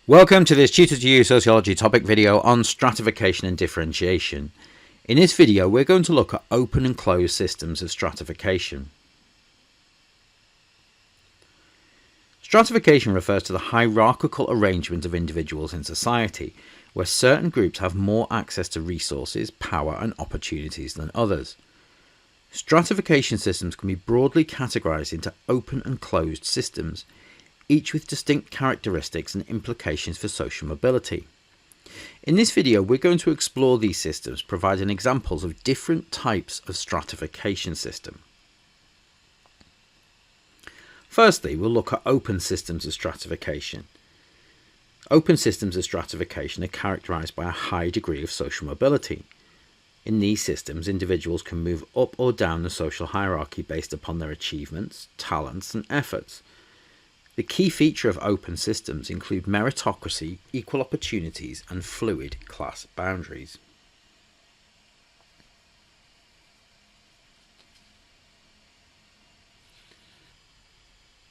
Welcome to this Tutor to You Sociology topic video on stratification and differentiation. In this video we're going to look at open and closed systems of stratification. Stratification refers to the hierarchical arrangement of individuals in society, where certain groups have more access to resources, power and opportunities than others. Stratification systems can be broadly categorized into open and closed systems, each with distinct characteristics and implications for social mobility. In this video we're going to explore these systems, providing examples of different types of stratification system. Firstly, we'll look at open systems of stratification. Open systems of stratification are characterized by a high degree of social mobility. In these systems, individuals can move up or down the social hierarchy based upon their achievements, talents and efforts. The key feature of open systems include meritocracy, equal opportunities and fluid class boundaries.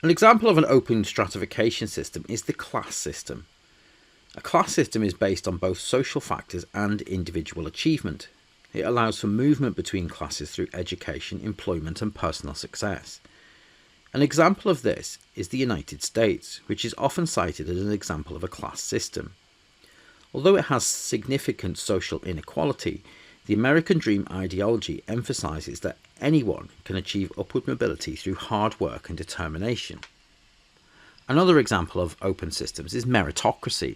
An example of an open stratification system is the class system. A class system is based on both social factors and individual achievement. It allows for movement between classes through education, employment and personal success. An example of this is the United States, which is often cited as an example of a class system. Although it has significant social inequality, the American Dream ideology emphasizes that anyone can achieve upward mobility through hard work and determination. Another example of open systems is meritocracy.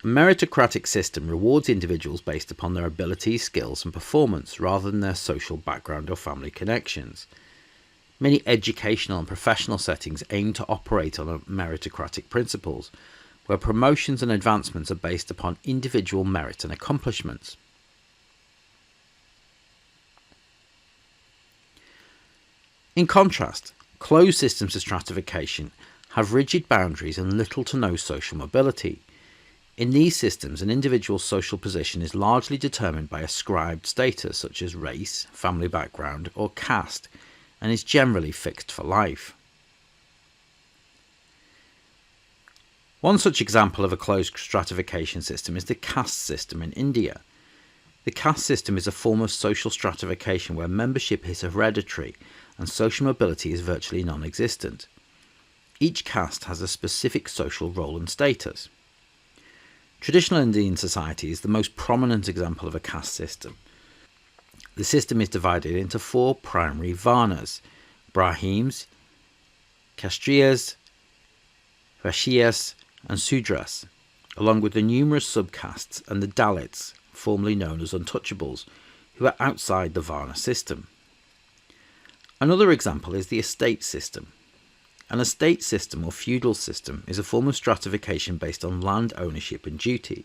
A meritocratic system rewards individuals based upon their abilities, skills and performance rather than their social background or family connections. Many educational and professional settings aim to operate on meritocratic principles, where promotions and advancements are based upon individual merit and accomplishments. In contrast, closed systems of stratification have rigid boundaries and little to no social mobility. In these systems, an individual's social position is largely determined by ascribed status such as race, family background or caste, and is generally fixed for life. One such example of a closed stratification system is the caste system in India. The caste system is a form of social stratification where membership is hereditary and social mobility is virtually non-existent. Each caste has a specific social role and status. Traditional Indian society is the most prominent example of a caste system. The system is divided into four primary varnas: Brahmins, Kshatriyas, Vaishyas and Sudras, along with the numerous subcastes and the Dalits, formerly known as untouchables, who are outside the Varna system. Another example is the estate system. An estate system or feudal system is a form of stratification based on land ownership and duty.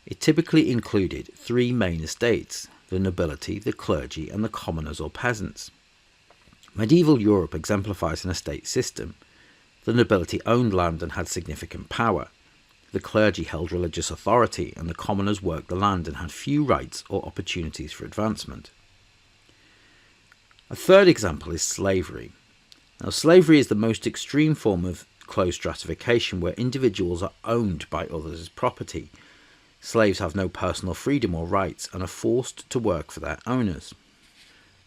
It typically included three main estates: the nobility, the clergy and the commoners or peasants. Medieval Europe exemplifies an estate system. The nobility owned land and had significant power. The clergy held religious authority and the commoners worked the land and had few rights or opportunities for advancement. A third example is slavery. Now, slavery is the most extreme form of closed stratification where individuals are owned by others as property. Slaves have no personal freedom or rights and are forced to work for their owners.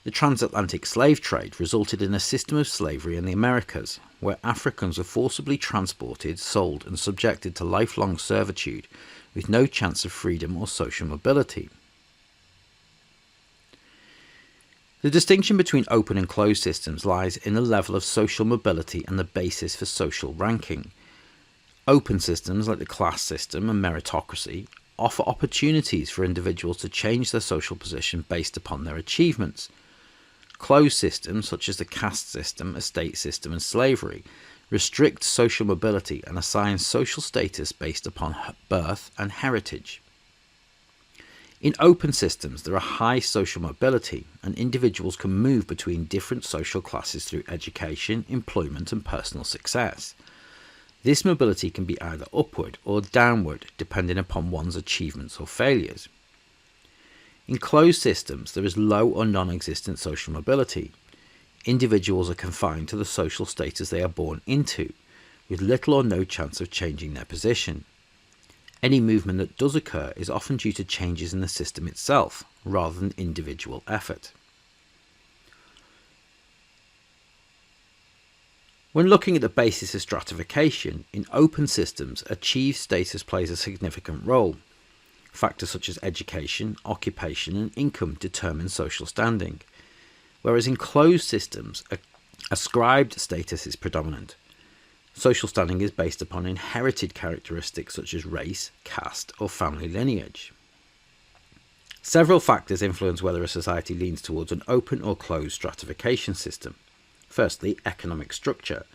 The transatlantic slave trade resulted in a system of slavery in the Americas, where Africans were forcibly transported, sold and subjected to lifelong servitude with no chance of freedom or social mobility. The distinction between open and closed systems lies in the level of social mobility and the basis for social ranking. Open systems like the class system and meritocracy offer opportunities for individuals to change their social position based upon their achievements. Closed systems such as the caste system, estate system and slavery restrict social mobility and assign social status based upon birth and heritage. In open systems, there are high social mobility and individuals can move between different social classes through education, employment and personal success. This mobility can be either upward or downward depending upon one's achievements or failures. In closed systems, there is low or non-existent social mobility. Individuals are confined to the social status they are born into, with little or no chance of changing their position. Any movement that does occur is often due to changes in the system itself, rather than individual effort. When looking at the basis of stratification, in open systems, achieved status plays a significant role. Factors such as education, occupation, and income determine social standing, whereas in closed systems, ascribed status is predominant. Social standing is based upon inherited characteristics such as race, caste, or family lineage. Several factors influence whether a society leans towards an open or closed stratification system. Firstly, economic structure.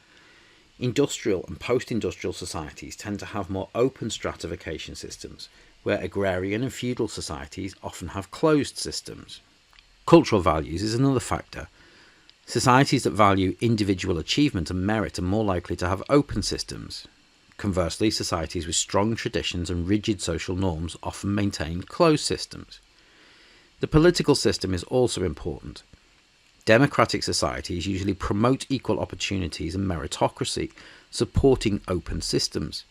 Industrial and post-industrial societies tend to have more open stratification systems, where agrarian and feudal societies often have closed systems. Cultural values is another factor. Societies that value individual achievement and merit are more likely to have open systems. Conversely, societies with strong traditions and rigid social norms often maintain closed systems. The political system is also important. Democratic societies usually promote equal opportunities and meritocracy, supporting open systems.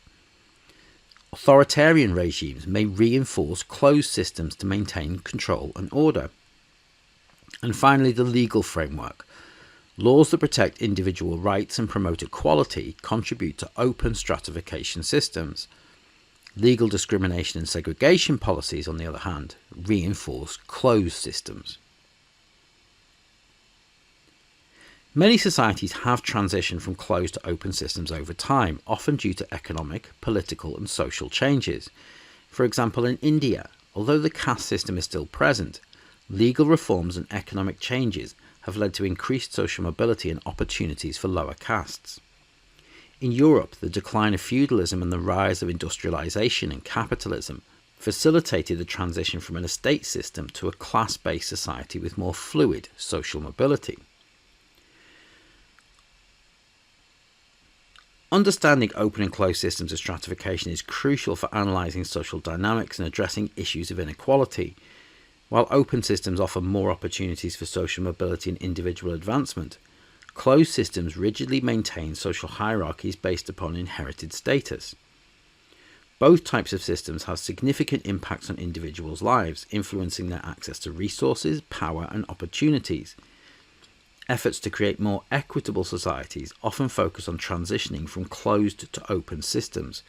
Authoritarian regimes may reinforce closed systems to maintain control and order. And finally, the legal framework. Laws that protect individual rights and promote equality contribute to open stratification systems. Legal discrimination and segregation policies, on the other hand, reinforce closed systems. Many societies have transitioned from closed to open systems over time, often due to economic, political, and social changes. For example, in India, although the caste system is still present, legal reforms and economic changes have led to increased social mobility and opportunities for lower castes. In Europe, the decline of feudalism and the rise of industrialization and capitalism facilitated the transition from an estate system to a class-based society with more fluid social mobility. Understanding open and closed systems of stratification is crucial for analysing social dynamics and addressing issues of inequality. While open systems offer more opportunities for social mobility and individual advancement, closed systems rigidly maintain social hierarchies based upon inherited status. Both types of systems have significant impacts on individuals' lives, influencing their access to resources, power, and opportunities. Efforts to create more equitable societies often focus on transitioning from closed to open systems,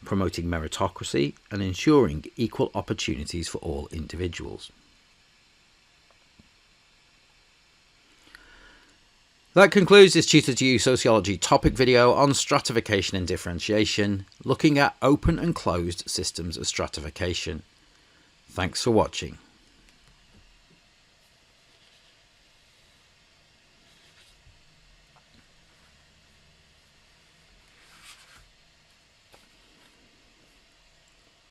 promoting meritocracy and ensuring equal opportunities for all individuals. That concludes this Tutor to You Sociology topic video on stratification and differentiation, looking at open and closed systems of stratification. Thanks for watching.